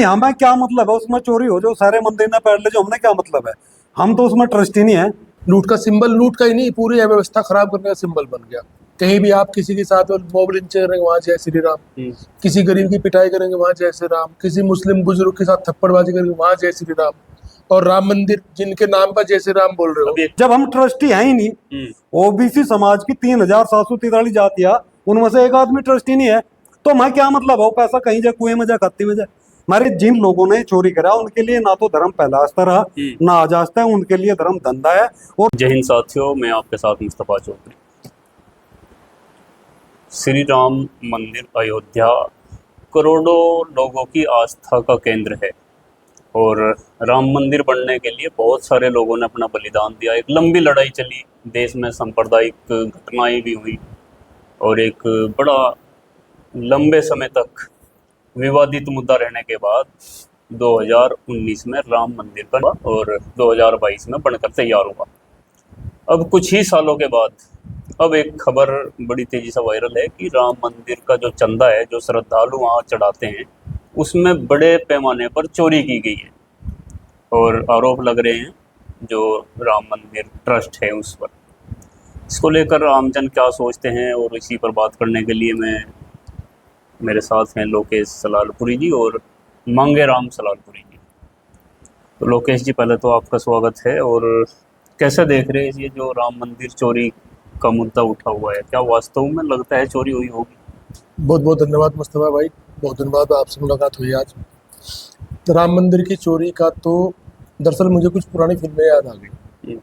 हमें क्या मतलब है उसमें चोरी हो जो सारे मंदिर ने पैर ले जो हमने क्या मतलब है। हम तो उसमें ट्रस्टी नहीं है। लूट का सिंबल, लूट का ही नहीं, पूरी व्यवस्था खराब करने का सिंबल बन गया। कहीं भी आप किसी के साथ मोब लिंचिंग करेंगे वहां जय श्री राम, किसी गरीब की पिटाई करेंगे वहां जय श्री राम, किसी मुस्लिम बुजुर्ग के साथ थप्पड़बाजी करेंगे वहां जय श्री राम। और राम मंदिर जिनके नाम पर जय श्री राम बोल रहे हो, जब हम ट्रस्टी हैं ही नहीं, ओबीसी समाज की 3743 जातियां, उनमें से एक आदमी ट्रस्टी नहीं है, तो मैं क्या मतलब हो पैसा कहीं जाए कुएं में जाए खाती में जाए। हमारे जिन लोगों ने चोरी करा उनके लिए ना तो धर्म पहला आस्था रहा ना आज आस्था है, उनके लिए धर्म धंधा है। और जय हिंद साथियों, मैं आपके साथ मुस्तफा चौधरी। श्री राम मंदिर अयोध्या करोड़ों लोगों की आस्था का केंद्र है और राम मंदिर बनने के लिए बहुत सारे लोगों ने अपना बलिदान दिया। एक लंबी लड़ाई चली, देश में सांप्रदायिक घटनाएं भी हुई और एक बड़ा लंबे समय तक विवादित मुद्दा रहने के बाद 2019 में राम मंदिर बना और 2022 में बनकर तैयार हुआ। अब कुछ ही सालों के बाद अब एक खबर बड़ी तेजी से वायरल है कि राम मंदिर का जो चंदा है, जो श्रद्धालु वहाँ चढ़ाते हैं, उसमें बड़े पैमाने पर चोरी की गई है और आरोप लग रहे हैं जो राम मंदिर ट्रस्ट है उस पर। इसको लेकर आमजन क्या सोचते हैं और इसी पर बात करने के लिए मेरे साथ हैं लोकेश सलालपुरी जी और मांगे राम सलालपुरी जी। तो लोकेश जी, पहले तो आपका स्वागत है। और कैसे देख रहे हैं ये जो राम मंदिर चोरी का मुद्दा उठा हुआ है, क्या वास्तव में लगता है चोरी हुई होगी? बहुत बहुत धन्यवाद मुस्तफा भाई, बहुत दिन बाद आपसे मुलाकात हुई आज। तो राम मंदिर की चोरी का तो दरअसल मुझे कुछ पुरानी फिल्में याद आ गई।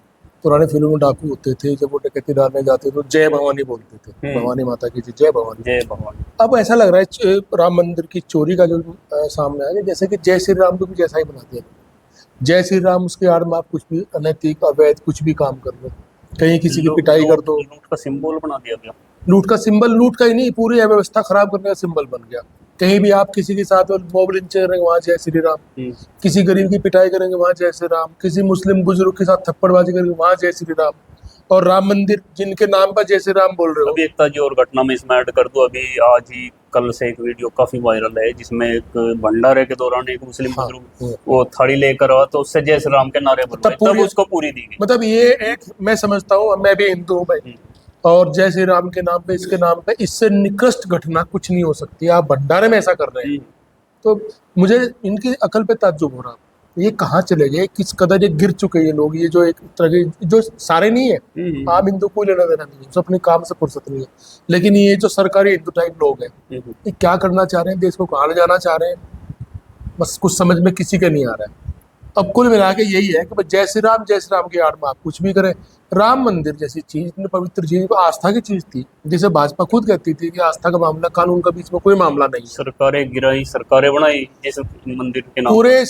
पुरानी फिल्मों में डाकू होते थे, जब वो डकैती डालने जाते तो जय भवानी बोलते थे, भवानी माता की जय भवानी, जय भवानी। अब ऐसा लग रहा है राम मंदिर की चोरी का जो सामने आया, जैसे कि जय श्री राम को भी जैसा ही बना दिया। जय श्री राम, उसके आड़ में आप कुछ भी अनैतिक अवैध कुछ भी काम कर दो, कहीं किसी की पिटाई कर दो, लूट का सिंबल बना दिया गया। लूट का सिंबल, लूट का ही नहीं, पूरी व्यवस्था खराब करने का सिंबल बन गया। कहीं भी आप किसी के साथ मोब लिंचिंग करेंगे वहां जय श्री राम, किसी गरीब की पिटाई करेंगे वहां जय श्री राम, किसी मुस्लिम बुजुर्ग के साथ थप्पड़बाजी करेंगे वहां जय श्री राम। और राम मंदिर जिनके नाम पर जय श्री राम बोल रहे हो। अभी एकता जी और घटना में इसमें ऐड कर दूं, अभी आज ही कल से एक वीडियो काफी वायरल है जिसमें एक भंडारे के दौरान एक मुस्लिम बुजुर्ग वो थाली लेकर आया तो उससे जय श्री राम के नारे बोले, तब उसको पूरी दी गई। मतलब ये एक, मैं समझता हूँ, मैं भी हिंदू हूँ भाई, और जय श्री राम के नाम पे, इसके नाम पे इससे निकृष्ट घटना कुछ नहीं हो सकती। आप भंडारे में ऐसा कर रहे हैं तो मुझे इनकी अकल पे ताज्जुब हो रहा, ये कहाँ चले गए, किस कदर ये गिर चुके ये लोग। ये जो एक तरह के, जो सारे नहीं है, आम हिंदू को लेना देना नहीं है, जो अपने काम से फुर्सत नहीं है, लेकिन ये जो सरकारी हिंदू टाइप लोग हैं, ये क्या करना चाह रहे हैं, देश को कहाँ ले जाना चाह रहे हैं, बस कुछ समझ में किसी के नहीं आ रहा है। अब कुल मिला के यही है कि जय श्री राम, जय श्री राम की आड़ में आप कुछ भी करें। राम मंदिर जैसी चीज, इतनी पवित्र चीज, आस्था की चीज थी, जिसे भाजपा खुद कहती थी कि आस्था का मामला, कानून का बीच में कोई मामला नहीं। सरकारें गिराई, सरकारें बनाई जिस मंदिर के नाम पूरे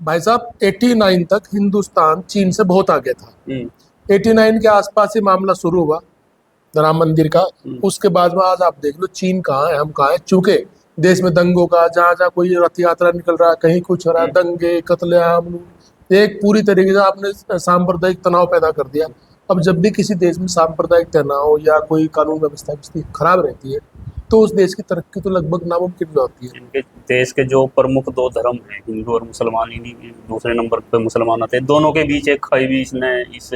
भाई साहब 89 तक हिंदुस्तान चीन से बहुत आगे था। 89 के आसपास ही मामला शुरू हुआ राम मंदिर का। उसके बाद में आज आप देख लो चीन कहाँ है, हम कहाँ है। चूंकि देश में दंगों का, जहाँ जहाँ कोई रथ यात्रा निकल रहा है, कहीं कुछ हो रहा है, दंगे, कत्लेआम, एक पूरी तरीके से आपने सांप्रदायिक तनाव पैदा कर दिया। अब जब भी किसी देश में सांप्रदायिक तनाव या कोई कानून व्यवस्था की स्थिति खराब रहती है तो उस देश की तरक्की तो लगभग नामुमकिन भी होती है। इनके देश के जो प्रमुख दो धर्म हैं, हिंदू और मुसलमान, इन्हीं दूसरे नंबर पे मुसलमान आते हैं, दोनों के बीच एक खाई भी इसने इस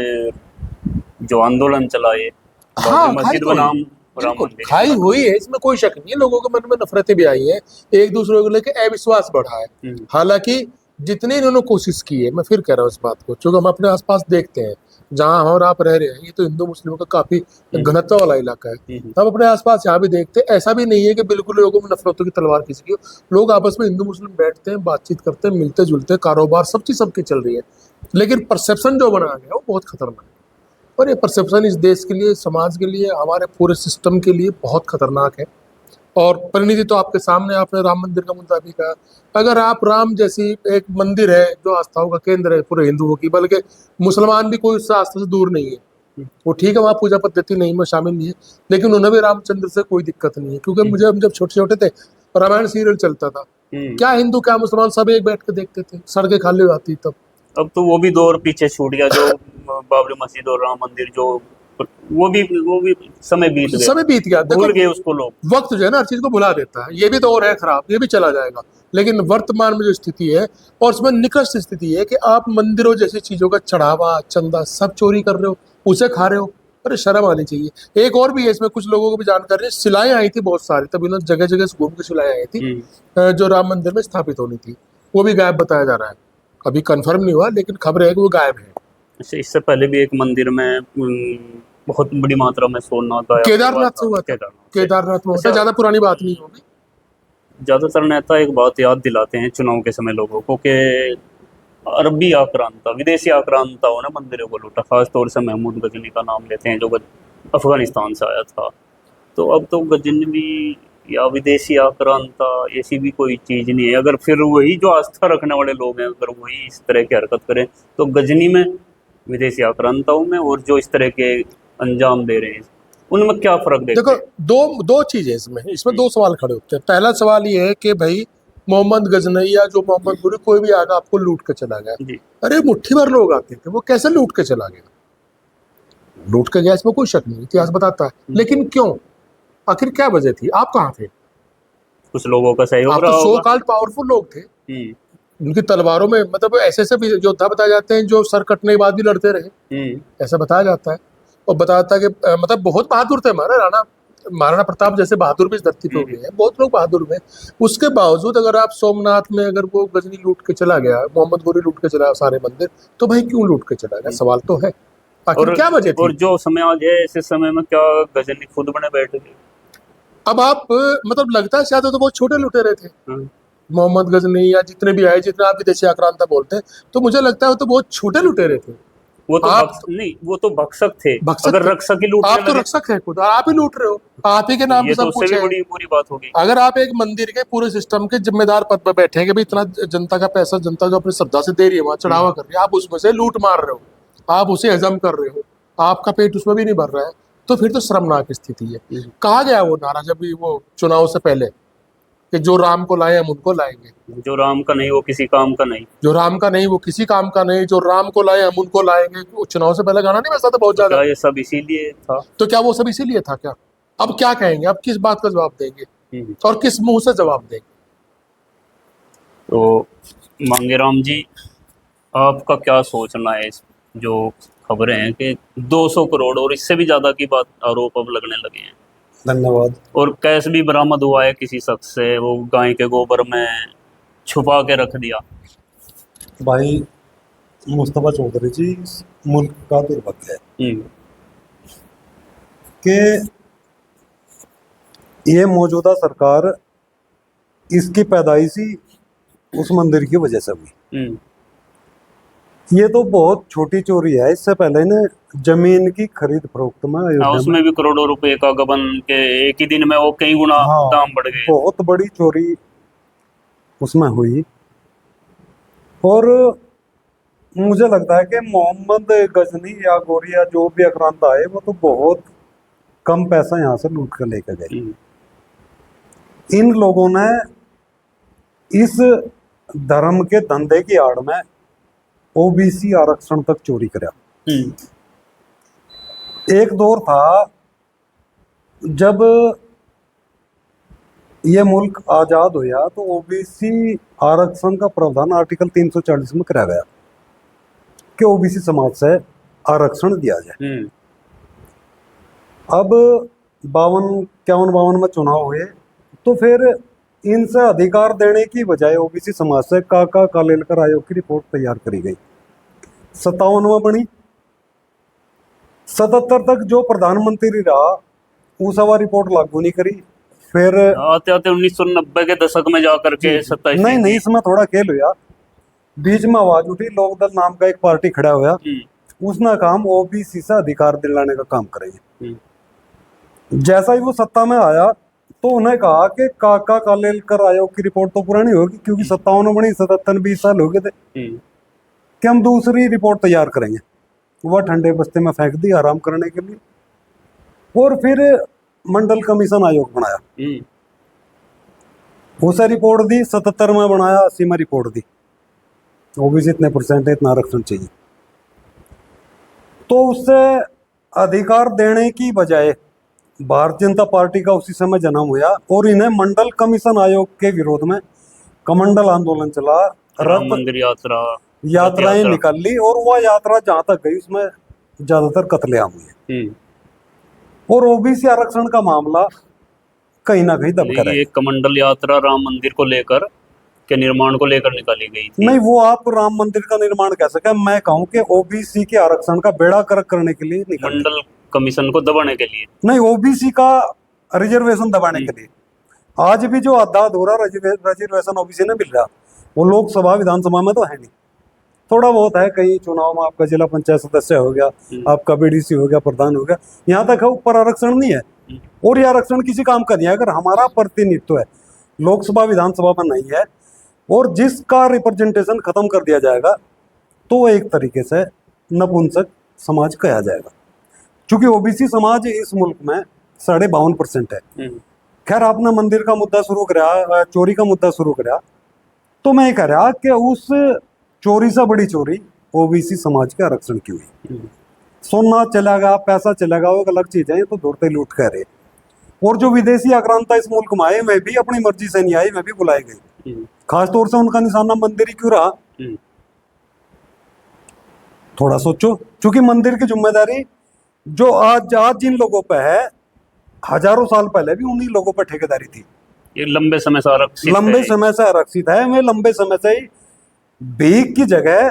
जो आंदोलन चलाए, मस्जिद बनाम राम मंदिर, खाई हुई है, इसमें कोई शक नहीं है। लोगों के मन में नफरतें भी आई हैं, एक दूसरे को लेकर अविश्वास बढ़ा है। हालांकि जितनी इन्होंने कोशिश की है, मैं फिर कह रहा हूँ इस बात को, क्योंकि हम अपने आसपास देखते हैं, जहाँ और आप रह रहे हैं, ये तो हिंदू मुस्लिमों का काफी घनत्व वाला इलाका है। हम अपने आसपास यहाँ भी देखते हैं, ऐसा भी नहीं है कि बिल्कुल लोगों में नफरतों की तलवार खींची हो। लोग आपस में हिंदू मुस्लिम बैठते हैं, बातचीत करते हैं, मिलते जुलते, कारोबार सब चीज सबकी चल रही है। लेकिन परसेप्शन जो बनाया गया वो बहुत खतरनाक है, और ये परसेप्शन इस देश के लिए, समाज के लिए, हमारे पूरे सिस्टम के लिए बहुत खतरनाक है। और परिणति तो आपके सामने, आपने राम मंदिर का मुद्दा भी कहा। अगर आप राम जैसी एक मंदिर है जो आस्थाओं का केंद्र है पूरे हिंदुओं की, बल्कि मुसलमान भी कोई उस आस्था से दूर नहीं है, वो ठीक है वहाँ पूजा पद्धति नहीं में शामिल नहीं है, लेकिन उन्हें भी रामचंद्र से कोई दिक्कत नहीं है। क्योंकि मुझे, हम जब छोटे छोटे थे, रामायण सीरियल चलता था, क्या हिंदू क्या मुसलमान सब एक बैठ के देखते थे, सड़कें खाली आती तब। अब तो वो भी दौर पीछे छूट गया, जो बाबरी मस्जिद और राम मंदिर, जो वो भी समय बीत गया, भूल गए उसको लोग। वक्त जो है ना हर चीज को भुला देता है, ये भी दौर है खराब, ये भी चला जाएगा। लेकिन वर्तमान में जो स्थिति है, और उसमें निकृष्ट स्थिति है कि आप मंदिरों जैसी चीजों का चढ़ावा चंदा सब चोरी कर रहे हो, उसे खा रहे हो। अरे शर्म आनी चाहिए। एक और भी है इसमें, कुछ लोगों को भी जानकारी है, शिलाएं आई थी बहुत सारी, तब इन्होंने जगह जगह से घूम के शिलाएं आई थी जो राम मंदिर में स्थापित होनी थी, वो भी गायब बताया जा रहा है। अभी कंफर्म नहीं हुआ, लेकिन खबर है कि वो गायब है। इससे पहले भी एक मंदिर में बहुत बड़ी मात्रा में सोना गायब केदारनाथ से हुआ था, केदारनाथ में होता है, ज्यादा पुरानी बात नहीं होगी। ज्यादातर नेता एक बात याद दिलाते हैं चुनाव के समय लोगों को कि अरबी आक्रांता, विदेशी आक्रांताओं ने मंदिरों को लूटा। खास तौर से महमूद गजनी का नाम लेते हैं जो अफगानिस्तान से आया था। तो अब तो गजनवी या विदेशी आक्रांता ऐसी भी कोई चीज़ नहीं है। अगर फिर वही जो आस्था रखने वाले लोग हैं, अगर वही इस तरह की हरकत करें, तो गजनी में, विदेशी आक्रांताओं में, और जो इस तरह के अंजाम दे रहे हैं, उनमें क्या फर्क देखते देखो, हैं? दो चीजें इसमें दो सवाल खड़े होते हैं। पहला सवाल ये है कि भाई मोहम्मद गजनई या जो मोहम्मद गुरी कोई भी आगा आपको लूट के चला गया, जी, अरे मुट्ठी भर लोग आते थे, वो कैसे लूट के चला गया? लूट के गया, इसमें कोई शक नहीं, इतिहास बताता है। लेकिन क्यों, आखिर क्या वजह थी? आप कहाँ थे? कुछ लोगों का सहयोग आप रहा तो सो होगा। कॉल्ड पावरफुल लोग थे। हम्म, उनकी तलवारों में मतलब ऐसे ऐसे भी योद्धा बताए जाते हैं जो सर कटने के बाद भी लड़ते रहे, ऐसा बताया जाता है। और बताया जाता है कि मतलब बहुत बहादुर थे महाराणा प्रताप जैसे बहादुर भी इस धरती पे हुए हैं, बहुत लोग बहादुर हुए। उसके बावजूद अगर आप सोमनाथ में अगर वो गजनी लूट के चला गया, मोहम्मद गोरी लूट के चला सारे मंदिर, तो भाई क्यों लूट के चला गया? सवाल तो है, आखिर क्या वजह थी? और जो समय आज है, ऐसे समय में क्या गजनी खुद बने बैठ गए? अब आप मतलब लगता है शायद तो बहुत छोटे लुटेरे थे मोहम्मद गजनी, या जितने भी आए, जितने आप विदेशी आक्रांता बोलते हैं, तो मुझे लगता है वो तो बहुत छोटे लुटेरे थे। वो तो आप नहीं, वो तो भक्षक थे। भक्षक अगर थे। रक्षक ही लूटने आप तो लगे, रक्षक हैं खुद, और आप ही लूट रहे हो, आप ही के नाम पे ये तो सब उससे कुछ भी है। बड़ी बुरी बात होगी। अगर आप एक मंदिर के पूरे सिस्टम के जिम्मेदार पद पर बैठे हैं कि भाई इतना जनता का पैसा, जनता जो अपनी श्रद्धा से दे रही है, वहां चढ़ावा कर रही है, आप उसमें से लूट मार रहे हो, आप उसे हजम कर रहे हो, आपका पेट उसमें भी नहीं भर रहा है, तो फिर तो शर्मनाक स्थिति है। कहा गया वो नारा जब भी वो चुनाव से पहले कि जो राम को लाए हम उनको लाएंगे, जो राम का नहीं वो किसी काम का नहीं। जो राम का नहीं वो किसी काम का नहीं, जो राम को लाए हम उनको लाएंगे। वो चुनाव से पहले गाना नहीं बजता था बहुत ज्यादा? क्या ये सब इसीलिए था? तो क्या वो सब इसीलिए था क्या? अब क्या कहेंगे, अब किस बात का जवाब देंगे और किस मुंह से जवाब देंगे? तो मांगेराम जी, आपका क्या सोचना है इस जो खबरें हैं कि 200 करोड़ और इससे भी ज्यादा की बात आरोप अब लगने लगे हैं? धन्यवाद। और कैश भी बरामद हुआ है किसी शख्स से, वो गाय के गोबर में छुपा के रख दिया। भाई मुस्तफा चौधरी जी, इस मुल्क का दुर्भाग्य है कि ये मौजूदा सरकार, इसकी पैदाइशी उस मंदिर की वजह से हुई। ये तो बहुत छोटी चोरी है। इससे पहले ने जमीन की खरीद फरोख्त में अयोध्या में उसमें भी करोड़ों रुपए का गबन के एक ही दिन में वो कई गुना दाम बढ़ गए। बहुत बड़ी चोरी उसमें हुई। और मुझे लगता है कि मोहम्मद गजनी या गोरिया जो भी आक्रांता है, वो तो बहुत कम पैसा यहाँ से लूट कर लेकर गए। इन लोगों ने इस धर्म के धंधे की आड़ में ओबीसी आरक्षण तक चोरी करा। एक दौर था जब ये मुल्क आजाद हुआ तो ओबीसी आरक्षण का प्रावधान आर्टिकल 340 में कराया गया कि ओबीसी समाज से आरक्षण दिया जाए। अब 52 में चुनाव हुए तो फिर इनसे अधिकार देने की बजाय ओबीसी समाज से काका कालेलकर आयोग की रिपोर्ट तैयार करी गई। 57 में बनी, 77 तक जो प्रधानमंत्री रहा उस हवा रिपोर्ट लागू नहीं करी। फिर आते आते 1990 के दशक में जाकर के 27 नहीं, इसमें थोड़ा खेल हुआ। बीच में आवाज उठी, लोकदल नाम का एक पार्टी खड़ा हुआ, उसने काम ओबीसी से अधिकार दिलाने का काम करेंगे। जैसा ही वो सत्ता में आया तो उन्हें कहा कि काका कालेलकर आयोग की रिपोर्ट तो पुरानी होगी, क्योंकि 57 बनी, 77 20 साल हो गए थे, कि हम दूसरी रिपोर्ट तैयार करेंगे। वह ठंडे बस्ते में फेंक दी आराम करने के लिए। और फिर मंडल कमीशन आयोग बनाया, उसे रिपोर्ट दी, 77 में बनाया, 80 में रिपोर्ट दी, ओबीसी इतने परसेंट है, इतना आरक्षण चाहिए। तो उससे अधिकार देने की बजाय भारतीय जनता पार्टी का उसी समय जन्म हुआ और इन्हें मंडल कमीशन आयोग के विरोध में कमंडल आंदोलन चला, राम रथ मंदिर यात्रा, यात्राएं यात्रा। निकाल ली, और वह यात्रा जहां तक गई उसमें ज्यादातर कत्लेआम हुए। और ओबीसी आरक्षण का मामला कहीं ना कहीं दबकर नहीं, है। ये कमंडल यात्रा राम मंदिर को लेकर के निर्माण को लेकर निकाली गई थी। नहीं, वो आप राम मंदिर का निर्माण कह सके, मैं कहूं कि ओबीसी के आरक्षण का बेड़ा गर्क करने के लिए निकाली। मंडल कमीशन को दबाने के लिए। नहीं, ओबीसी का रिजर्वेशन दबाने के लिए। आज भी जो आधा अधूरा रिजर्वेशन ओबीसी ने मिल रहा, वो लोकसभा विधानसभा में तो है नहीं। थोड़ा बहुत है, कई चुनाव में आपका जिला पंचायत सदस्य हो गया, आपका बीडीसी हो गया, प्रधान हो गया, यहाँ तक है, ऊपर आरक्षण नहीं है। और ये आरक्षण किसी काम का नहीं है अगर हमारा प्रतिनिधित्व है लोकसभा विधानसभा में नहीं है, और जिसका रिप्रेजेंटेशन खत्म कर दिया जाएगा तो वो एक तरीके से नपुंसक समाज कहा जाएगा। क्योंकि ओबीसी समाज इस मुल्क में 52.5% है। खैर, आपने मंदिर का मुद्दा शुरू करा, चोरी का मुद्दा शुरू करा, तो मैं ये कह रहा कि उस चोरी से बड़ी चोरी ओबीसी समाज के आरक्षण की हुई। सोना चला गया, पैसा चला गया, वो एक अलग चीज है, ये तो दौड़ते लूट कर रहे। और जो विदेशी आक्रांता इस मुल्क में आए, वे भी अपनी मर्जी से नहीं आई, वे भी बुलाए गए। खासतौर से उनका निशाना मंदिर ही क्यों रहा? थोड़ा सोचो, क्योंकि मंदिर की जिम्मेदारी जो आज जिन लोगों पे है, हजारों साल पहले भी उन्हीं लोगों पर ठेकेदारी थी। ये लंबे समय से आरक्षित लंबे समय से आरक्षित है। मैं लंबे समय से ही भीख की जगह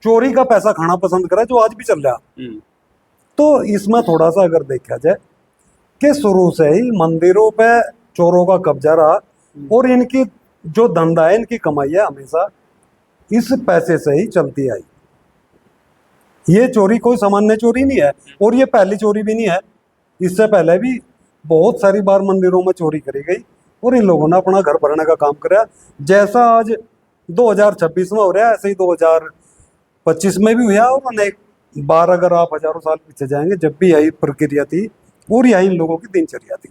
चोरी का पैसा खाना पसंद करा, जो आज भी चल रहा। तो इसमें थोड़ा सा अगर देखा जाए कि शुरू से ही मंदिरों पे चोरों का कब्जा रहा, और इनकी जो धंधा है, इनकी कमाई है, हमेशा इस पैसे से ही चलती आई। ये चोरी कोई सामान्य चोरी नहीं है, और ये पहली चोरी भी नहीं है। इससे पहले भी बहुत सारी बार मंदिरों में चोरी करी गई, और इन लोगों ने अपना घर भरने का काम करा। जैसा आज 2026 में हो रहा है, ऐसे ही 2025 में भी हुआ, और अनेक बार अगर आप हजारों साल पीछे जाएंगे, जब भी यही प्रक्रिया थी और यही इन लोगों की दिनचर्या थी।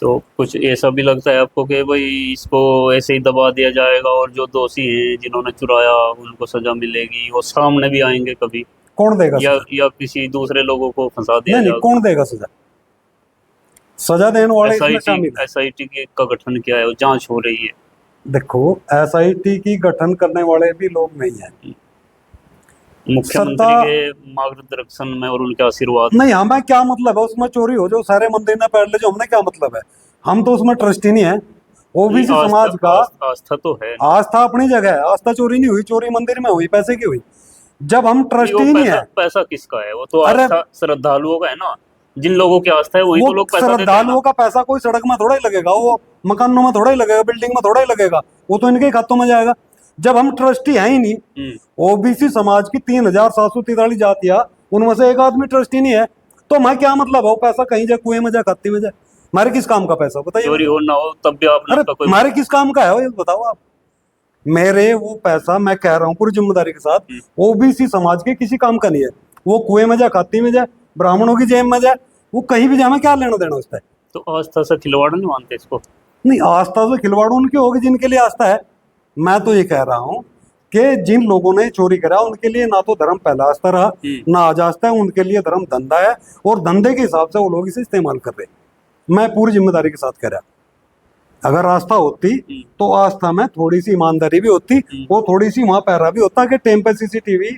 तो कुछ ऐसा भी लगता है आपको कि भाई इसको ऐसे ही दबा दिया जाएगा, और जो दोषी हैं जिन्होंने चुराया उनको सजा मिलेगी, वो सामने भी आएंगे कभी? कौन देगा या किसी दूसरे लोगों को फंसा दिया नहीं, जाएगा? कौन देगा सजा? सजा देने वाले इसमें शामिल है। एसआईटी का गठन किया है, वो जांच हो रही है। देखो, एसआईटी की गठन करने वाले भी लोग नहीं है। मुख्यमंत्री के मार्गदर्शन में और उनके आशीर्वाद नहीं, हमें क्या मतलब है उसमें चोरी हो जो सारे मंदिर ने पैर ले, जो हमने क्या मतलब है? हम तो उसमें ट्रस्टी नहीं है। ओबीसी समाज का आस्था तो है, आस्था अपनी जगह है। आस्था चोरी नहीं हुई, चोरी मंदिर में हुई, पैसे की हुई। जब हम ट्रस्टी नहीं है, पैसा किसका है? वो तो आस्था श्रद्धालुओं का है ना, जिन लोगों की आस्था है वही तो लोग पैसा देते हैं। श्रद्धालुओं का पैसा कोई सड़क में थोड़ा ही लगेगा, वो मकानों में थोड़ा ही लगेगा, बिल्डिंग में थोड़ा ही लगेगा, वो तो इनके खातों में जाएगा। जब हम ट्रस्टी है ही नहीं, ओबीसी समाज की 3743 जातियां, उनमें से एक आदमी ट्रस्टी नहीं है, तो मैं क्या मतलब है? पैसा कहीं जाए, कुएं में जाए, खाते में जाए, हमारे किस काम का पैसा? बताइए। चोरी हो ना हो तब भी आपने उसका कोई हमारे किस काम का है ये बताओ आप। मेरे वो पैसा, मैं कह रहा हूँ पूरी जिम्मेदारी के साथ, ओबीसी समाज के किसी काम का नहीं है। वो कुएं में जाए, खाती में जाए, ब्राह्मणों की जेब में जाए, वो कहीं भी जाए, मैं क्या लेना देना उसका? तो आस्था से खिलवाड़ नहीं मानते इसको? नहीं, आस्था से खिलवाड़ उनकी होगी जिनके लिए आस्था है। मैं तो ये कह रहा हूँ कि जिन लोगों ने चोरी करा उनके लिए ना तो धर्म पहला आस्था रहा, ना आज आस्था है, उनके लिए धर्म धंधा है, और धंधे के हिसाब से वो लोग इसे इस्तेमाल कर रहे। मैं पूरी जिम्मेदारी के साथ कह रहा, अगर आस्था होती तो आस्था में थोड़ी सी ईमानदारी भी होती, वो थोड़ी सी वहां पैरा भी होता कि टेम पे सीसीटीवी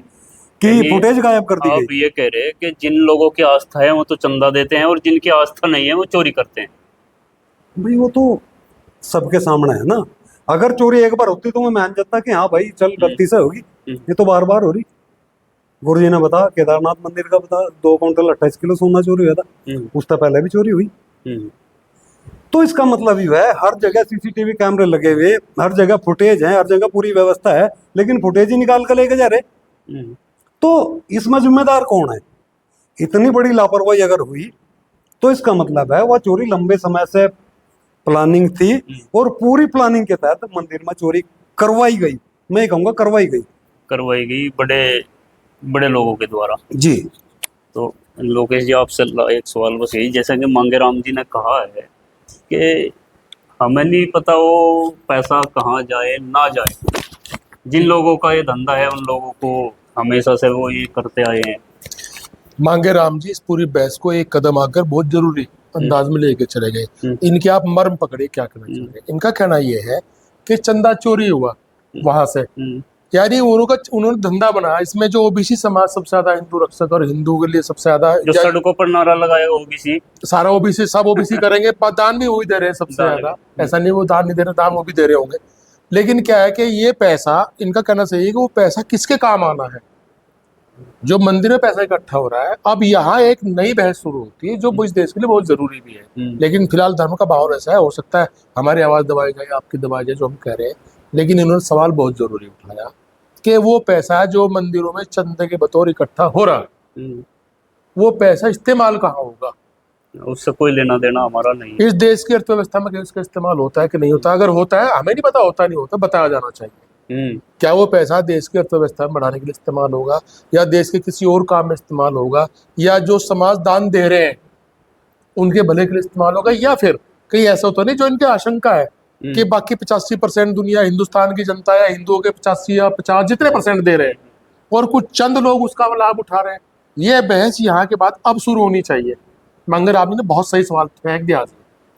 की फुटेज गायब कर दी गई। आप ये कह रहे हैं कि जिन लोगों की आस्था है वो तो चंदा देते हैं, और जिनकी आस्था नहीं है वो चोरी करते हैं? भाई वो तो सबके सामने है ना। अगर चोरी एक बार होती तो मैं मान जाता कि हाँ भाई चल गलती से होगी, ये तो बार बार हो रही। गुरु जी ने बता, केदारनाथ मंदिर का बता, 2 क्विंटल 28 किलो सोना चोरी हुआ था, उससे पहले भी चोरी हुई। तो इसका मतलब ये है, हर जगह सीसीटीवी कैमरे लगे हुए, हर जगह फुटेज है, हर जगह पूरी व्यवस्था है, लेकिन फुटेज ही निकाल कर लेके जा रहे। तो इसमें जिम्मेदार कौन है? इतनी बड़ी लापरवाही अगर हुई तो इसका मतलब है वह चोरी लंबे समय से प्लानिंग थी, और पूरी प्लानिंग के तहत मंदिर में चोरी करवाई गई। मैं कहूँगा करवाई गई बड़े बड़े लोगों के द्वारा जी। तो लोकेश जी, आपसे एक सवाल बस यही, जैसा कि मांगेराम जी ने कहा है कि हमें नहीं पता वो पैसा कहाँ जाए ना जाए, जिन लोगों का ये धंधा है उन लोगों को हमेशा से वो ये करते आए हैं। मांगेराम जी इस पूरी बहस को एक कदम आकर बहुत जरूरी अंदाज में लेके चले गए। इनके आप मर्म पकड़े क्या करना चाह रहे हैं। इनका कहना यह है कि चंदा चोरी हुआ वहां से, यानी उन्होंने धंधा बनाया। इसमें जो ओबीसी समाज सबसे ज्यादा हिंदू रक्षक और हिंदू के लिए सबसे ज्यादा जो सड़कों पर नारा लगाया ओबीसी, सारा ओबीसी, सब ओबीसी करेंगे। दान भी वही दे रहे हैं सबसे ज्यादा, ऐसा नहीं वो दान नहीं दे रहे, दान वो भी दे रहे होंगे। लेकिन क्या है कि ये पैसा, इनका कहना चाहिए कि वो पैसा किसके काम आना है, जो मंदिर में पैसा इकट्ठा हो रहा है। अब यहाँ एक नई बहस शुरू होती है जो इस देश के लिए बहुत जरूरी भी है। लेकिन फिलहाल धर्म का माहौल ऐसा है, हो सकता है हमारी आवाज दबाई जाए, आपकी दबाई जाए, जो हम कह रहे हैं। लेकिन इन्होंने सवाल बहुत जरूरी उठाया कि वो पैसा जो मंदिरों में चंदे के बतौर इकट्ठा हो रहा है, वो पैसा इस्तेमाल कहाँ होगा, उससे कोई लेना देना हमारा नहीं। इस देश की अर्थव्यवस्था में इसका इस्तेमाल होता है कि नहीं होता? अगर होता है, हमें नहीं पता, होता नहीं होता, बताया जाना चाहिए। क्या वो पैसा देश की अर्थव्यवस्था में बढ़ाने के लिए इस्तेमाल होगा, या देश के किसी और काम में इस्तेमाल होगा, या जो समाज दान दे रहे हैं उनके भले के लिए इस्तेमाल होगा, या फिर कहीं ऐसा होता नहीं जो इनकी आशंका है कि बाकी 85% दुनिया, हिंदुस्तान की जनता या हिंदुओं के 85 या 50 जितने % दे रहे हैं और कुछ चंद लोग उसका लाभ उठा रहे हैं। ये बहस यहाँ के बाद अब शुरू होनी चाहिए। मंगेराम जी ने बहुत सही सवाल फेंक दिया आज।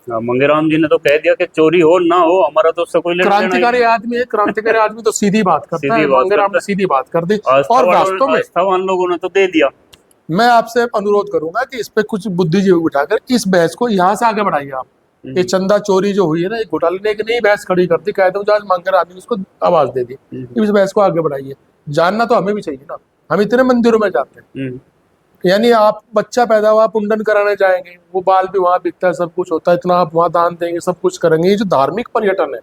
मंगेराम जी ने तो कह दिया कि चोरी हो ना हो, हमारा तो उससे कोई लेना देना क्रांतिकारी आदमी है, क्रांतिकारी आदमी तो सीधी बात करता है। मंगेराम ने सीधी बात कर दी। और वास्तव में आस्थावान लोगों ने तो दे दिया। मैं आपसे अनुरोध करूंगा कि इस पे कुछ बुद्धिजीवी बिठाकर इस बहस को यहाँ से आगे बढ़ाइए आप। ये चंदा चोरी जो हुई है ना, एक घोटाले ने एक नई बहस खड़ी कर दी, कहते हो आज मंगेराम ने उसको आवाज दे दी। इस बहस को आगे बढ़ाइए। जानना तो हमें भी चाहिए ना, हम इतने मंदिरों में जाते हैं, यानी आप बच्चा पैदा हुआ, मुंडन कराने जाएंगे, वो बाल भी वहां बिकता है, सब कुछ होता है, इतना आप वहां दान देंगे, सब कुछ करेंगे। ये जो धार्मिक पर्यटन है,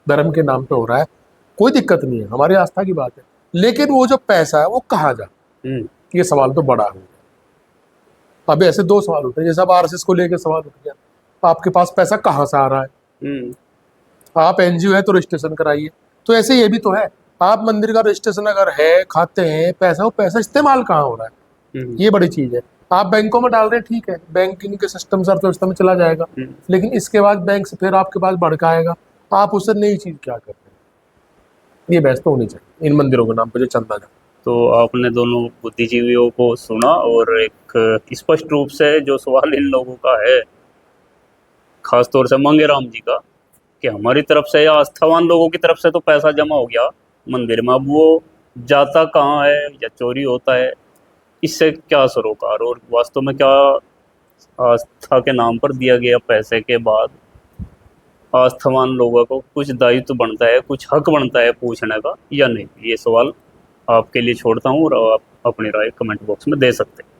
धर्म के नाम पे हो रहा है, कोई दिक्कत नहीं है, हमारी आस्था की बात है। लेकिन वो जो पैसा है वो कहाँ जा, ये सवाल तो बड़ा है। अब ऐसे दो सवाल होते हैं, जैसे अब आरएसएस को लेकर सवाल उठ गया, आपके पास पैसा कहाँ से आ रहा है? आप एनजीओ है तो रजिस्ट्रेशन कराइए। तो ऐसे ये भी तो है, आप मंदिर का रजिस्ट्रेशन अगर है, खाते हैं पैसा, वो पैसा इस्तेमाल कहाँ हो रहा है, ये बड़ी चीज है। आप बैंकों में डाल रहे हैं, ठीक है, बैंकिंग के सिस्टम से अर्थव्यवस्था में चला जाएगा, लेकिन इसके बाद बैंक से फिर आपके पास भड़काएगा, आप उससे नई चीज क्या करते हैं? ये बहस तो होनी चाहिए इन मंदिरों के नाम पर जो चंदा जाए। तो आपने दोनों बुद्धिजीवियों को सुना और एक स्पष्ट रूप से जो सवाल इन लोगों का है, खासतौर से मंगेराम जी का, कि हमारी तरफ से या आस्थावान लोगों की तरफ से तो पैसा जमा हो गया मंदिर में, अब वो जाता कहाँ है या चोरी होता है, इससे क्या सरोकार, और वास्तव में क्या आस्था के नाम पर दिया गया पैसे के बाद आस्थावान लोगों को कुछ दायित्व बनता है, कुछ हक बनता है पूछने का या नहीं? ये सवाल आपके लिए छोड़ता हूँ और आप अपनी राय कमेंट बॉक्स में दे सकते हैं।